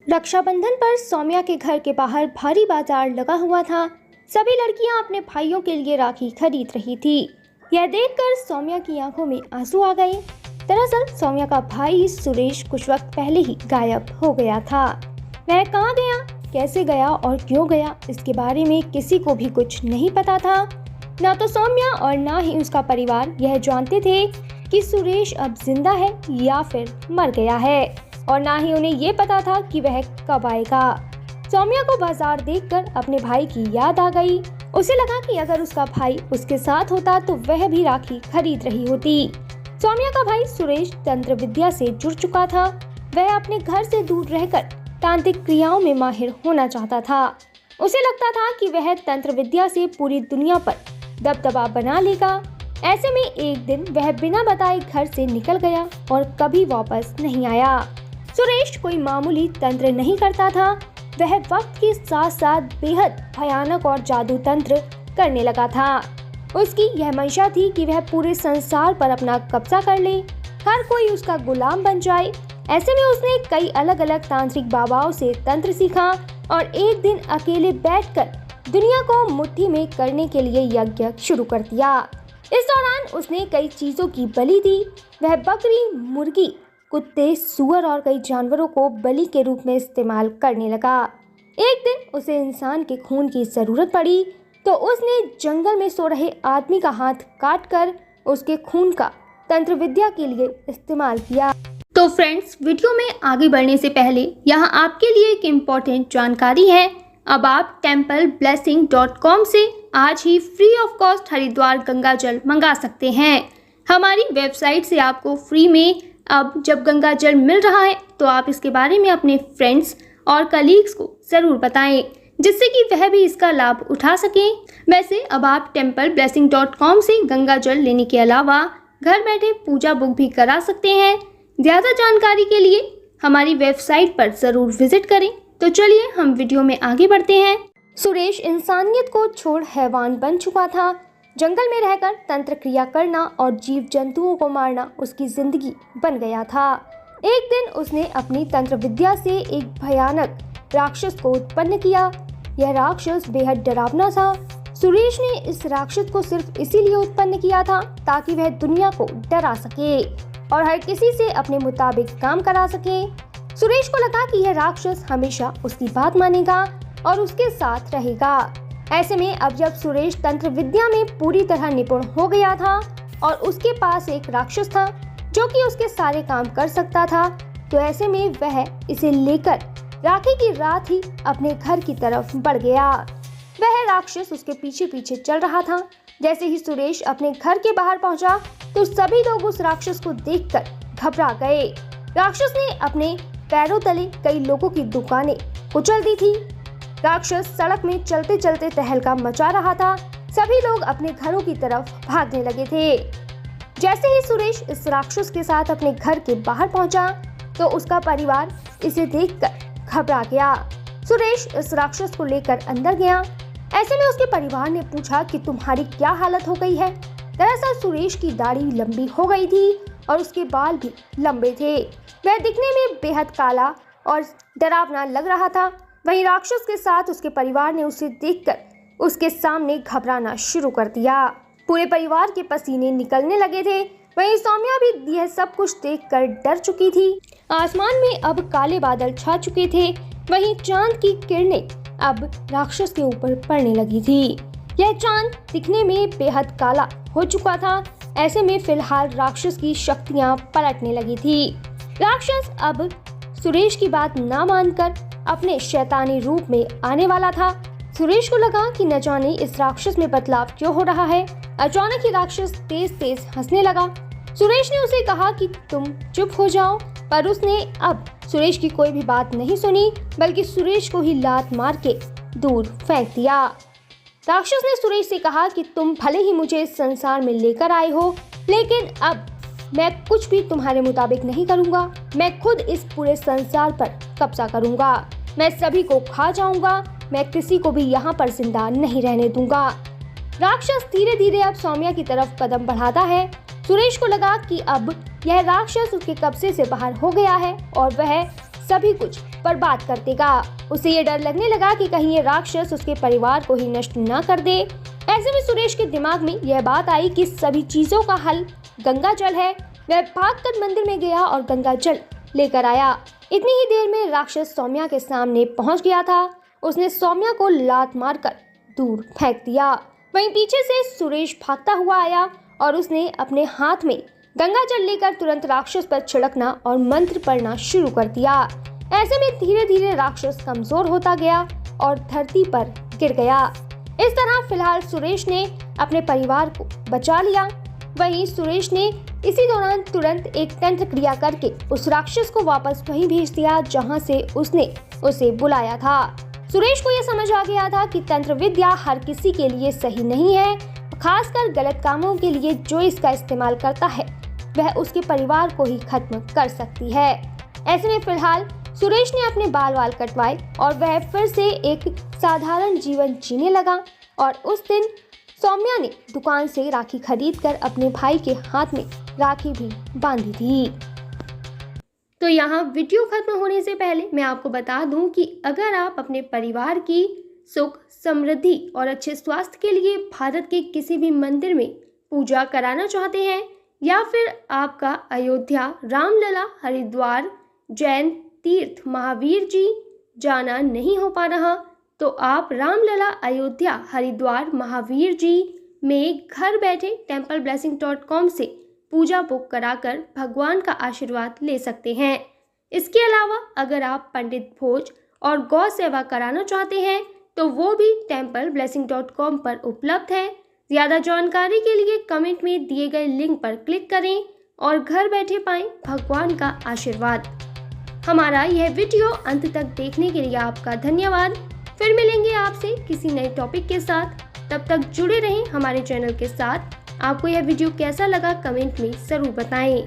रक्षाबंधन पर सौम्या के घर के बाहर भारी बाजार लगा हुआ था। सभी लड़कियां अपने भाइयों के लिए राखी खरीद रही थी। यह देखकर सौम्या की आंखों में आंसू आ गए। दरअसल सौम्या का भाई सुरेश कुछ वक्त पहले ही गायब हो गया था। वह कहां गया, कैसे गया और क्यों गया, इसके बारे में किसी को भी कुछ नहीं पता था। न तो सौम्या और न ही उसका परिवार यह जानते थे कि सुरेश अब जिंदा है या फिर मर गया है, और ना ही उन्हें ये पता था कि वह कब आएगा। सौम्या को बाजार देखकर अपने भाई की याद आ गई। उसे लगा कि अगर उसका भाई उसके साथ होता तो वह भी राखी खरीद रही होती। सौम्या का भाई सुरेश तंत्र विद्या से जुड़ चुका था। वह अपने घर से दूर रहकर तांत्रिक क्रियाओं में माहिर होना चाहता था। उसे लगता था कि वह तंत्र विद्या से पूरी दुनिया पर दबदबा बना लेगा। ऐसे में एक दिन वह बिना बताए घर से निकल गया और कभी वापस नहीं आया। सुरेश कोई मामूली तंत्र नहीं करता था। वह वक्त के साथ साथ बेहद भयानक और जादू तंत्र करने लगा था। उसकी यह मंशा थी कि वह पूरे संसार पर अपना कब्जा कर ले, हर कोई उसका गुलाम बन जाए। ऐसे में उसने कई अलग अलग तांत्रिक बाबाओं से तंत्र सीखा और एक दिन अकेले बैठकर दुनिया को मुट्ठी में करने के लिए यज्ञ शुरू कर दिया। इस दौरान उसने कई चीजों की बलि दी। वह बकरी, मुर्गी, कुत्ते, सूअर और कई जानवरों को बलि के रूप में इस्तेमाल करने लगा। एक दिन उसे इंसान के खून की जरूरत पड़ी तो उसने जंगल में सो रहे आदमी का हाथ काटकर उसके खून का तंत्र विद्या के लिए इस्तेमाल किया। तो फ्रेंड्स, वीडियो में आगे बढ़ने से पहले यहाँ आपके लिए एक इम्पोर्टेंट जानकारी है। अब आप templeblessing.com से आज ही free of cost Haridwar Ganga जल मंगा सकते हैं। हमारी वेबसाइट से आपको फ्री में अब जब गंगा जल मिल रहा है तो आप इसके बारे में अपने फ्रेंड्स और कलीग्स को ज़रूर बताएं, जिससे कि वह भी इसका लाभ उठा सकें। वैसे अब आप templeblessing.com से गंगा जल लेने के अलावा घर बैठे पूजा बुक भी करा सकते हैं। ज़्यादा जानकारी के लिए हमारी वेबसाइट पर ज़रूर विजिट करें। तो चलिए हम वीडियो में आगे बढ़ते हैं। सुरेश इंसानियत को छोड़ हैवान बन चुका था। जंगल में रहकर तंत्र क्रिया करना और जीव जंतुओं को मारना उसकी जिंदगी बन गया था। एक दिन उसने अपनी तंत्र विद्या से एक भयानक राक्षस को उत्पन्न किया। यह राक्षस बेहद डरावना था। सुरेश ने इस राक्षस को सिर्फ इसीलिए उत्पन्न किया था ताकि वह दुनिया को डरा सके और हर किसी से अपने मुताबिक काम करा सके। सुरेश को लगा कि यह राक्षस हमेशा उसकी बात मानेगा और उसके साथ रहेगा। ऐसे में अब जब सुरेश तंत्र विद्या में पूरी तरह निपुण हो गया था और उसके पास एक राक्षस था जो कि उसके सारे काम कर सकता था, तो ऐसे में वह इसे लेकर राखी की रात ही अपने घर की तरफ बढ़ गया। वह राक्षस उसके पीछे पीछे चल रहा था। जैसे ही सुरेश अपने घर के बाहर पहुंचा तो सभी लोग उस राक्षस को देखकर घबरा गए। राक्षस ने अपने पैरों तले कई लोगों की दुकानें कुचल दी थी। राक्षस सड़क में चलते चलते तहलका मचा रहा था। सभी लोग अपने घरों की तरफ भागने लगे थे। जैसे ही सुरेश इस राक्षस के साथ अपने घर के बाहर पहुंचा तो उसका परिवार इसे देखकर घबरा गया। सुरेश इस राक्षस को लेकर अंदर गया। ऐसे में उसके परिवार ने पूछा कि तुम्हारी क्या हालत हो गई है। दरअसल सुरेश की दाढ़ी लंबी हो गई थी और उसके बाल भी लंबे थे। वह दिखने में बेहद काला और डरावना लग रहा था। वहीं राक्षस के साथ उसके परिवार ने उसे देखकर उसके सामने घबराना शुरू कर दिया। पूरे परिवार के पसीने निकलने लगे थे। वहीं सौम्या भी यह सब कुछ देखकर डर चुकी थी। आसमान में अब काले बादल छा चुके थे। वहीं चांद की किरणें अब राक्षस के ऊपर पड़ने लगी थी। यह चांद दिखने में बेहद काला हो चुका था। ऐसे में फिलहाल राक्षस की शक्तियां पलटने लगी थी। राक्षस अब सुरेश की बात ना मानकर अपने शैतानी रूप में आने वाला था। सुरेश को लगा कि न जाने इस राक्षस में बदलाव क्यों हो रहा है। अचानक ही राक्षस तेज तेज हंसने लगा। सुरेश ने उसे कहा कि तुम चुप हो जाओ, पर उसने अब सुरेश की कोई भी बात नहीं सुनी, बल्कि सुरेश को ही लात मार के दूर फेंक दिया। राक्षस ने सुरेश से कहा कि तुम भले ही मुझे इस संसार में लेकर आए हो, लेकिन अब मैं कुछ भी तुम्हारे मुताबिक नहीं करूंगा। मैं खुद इस पूरे संसार पर कब्जा करूंगा। मैं सभी को खा जाऊंगा। मैं किसी को भी यहाँ पर जिंदा नहीं रहने दूंगा। राक्षस धीरे धीरे अब सौम्या की तरफ कदम बढ़ाता है। सुरेश को लगा कि अब यह राक्षस उसके कब्जे से बाहर हो गया है और वह सभी कुछ बर्बाद कर देगा। उसे ये डर लगने लगा कि कहीं ये राक्षस उसके परिवार को ही नष्ट न कर दे। ऐसे में सुरेश के दिमाग में यह बात आई कि सभी चीजों का हल गंगा जल है। वह भागकर मंदिर में गया और गंगा जल लेकर आया। इतनी ही देर में राक्षस सौम्या के सामने पहुंच गया था। उसने सौम्या को लात मारकर दूर फेंक दिया। वहीं पीछे से सुरेश भागता हुआ आया और उसने अपने हाथ में गंगा जल लेकर तुरंत राक्षस पर छिड़कना और मंत्र पढ़ना शुरू कर दिया। ऐसे में धीरे धीरे राक्षस कमजोर होता गया और धरती पर गिर गया। इस तरह फिलहाल सुरेश ने अपने परिवार को बचा लिया। वहीं सुरेश ने इसी दौरान तुरंत एक तंत्र क्रिया करके उस राक्षस को वापस वहीं भेज दिया जहां से उसने उसे बुलाया था। सुरेश को यह समझ आ गया था कि तंत्र विद्या हर किसी के लिए सही नहीं है, खासकर गलत कामों के लिए जो इसका इस्तेमाल करता है वह उसके परिवार को ही खत्म कर सकती है। ऐसे में फिलहाल सुरेश ने अपने बाल कटवाए और वह फिर से एक साधारण जीवन जीने लगा। और उस दिन सौम्या ने दुकान से राखी खरीदकर अपने भाई के हाथ में राखी भी बांधी थी। तो यहाँ वीडियो खत्म होने से पहले मैं आपको बता दूं कि अगर आप अपने परिवार की सुख, समृद्धि और अच्छे स्वास्थ्य के लिए भारत के किसी भी मंदिर में पूजा कराना चाहते हैं या फिर आपका अयोध्या, रामलला, हरिद्वार, जैन तीर्थ महावीर जी जाना नहीं हो पा रहा, तो आप रामलला, अयोध्या, हरिद्वार, महावीर जी में घर बैठे templeblessing.com से पूजा बुक कराकर भगवान का आशीर्वाद ले सकते हैं। इसके अलावा अगर आप पंडित भोज और गौ सेवा कराना चाहते हैं तो वो भी templeblessing.com पर उपलब्ध है। ज़्यादा जानकारी के लिए कमेंट में दिए गए लिंक पर क्लिक करें और घर बैठे पाएं भगवान का आशीर्वाद। हमारा यह वीडियो अंत तक देखने के लिए आपका धन्यवाद। फिर मिलेंगे आपसे किसी नए टॉपिक के साथ। तब तक जुड़े रहें हमारे चैनल के साथ। आपको यह वीडियो कैसा लगा कमेंट में ज़रूर बताएं।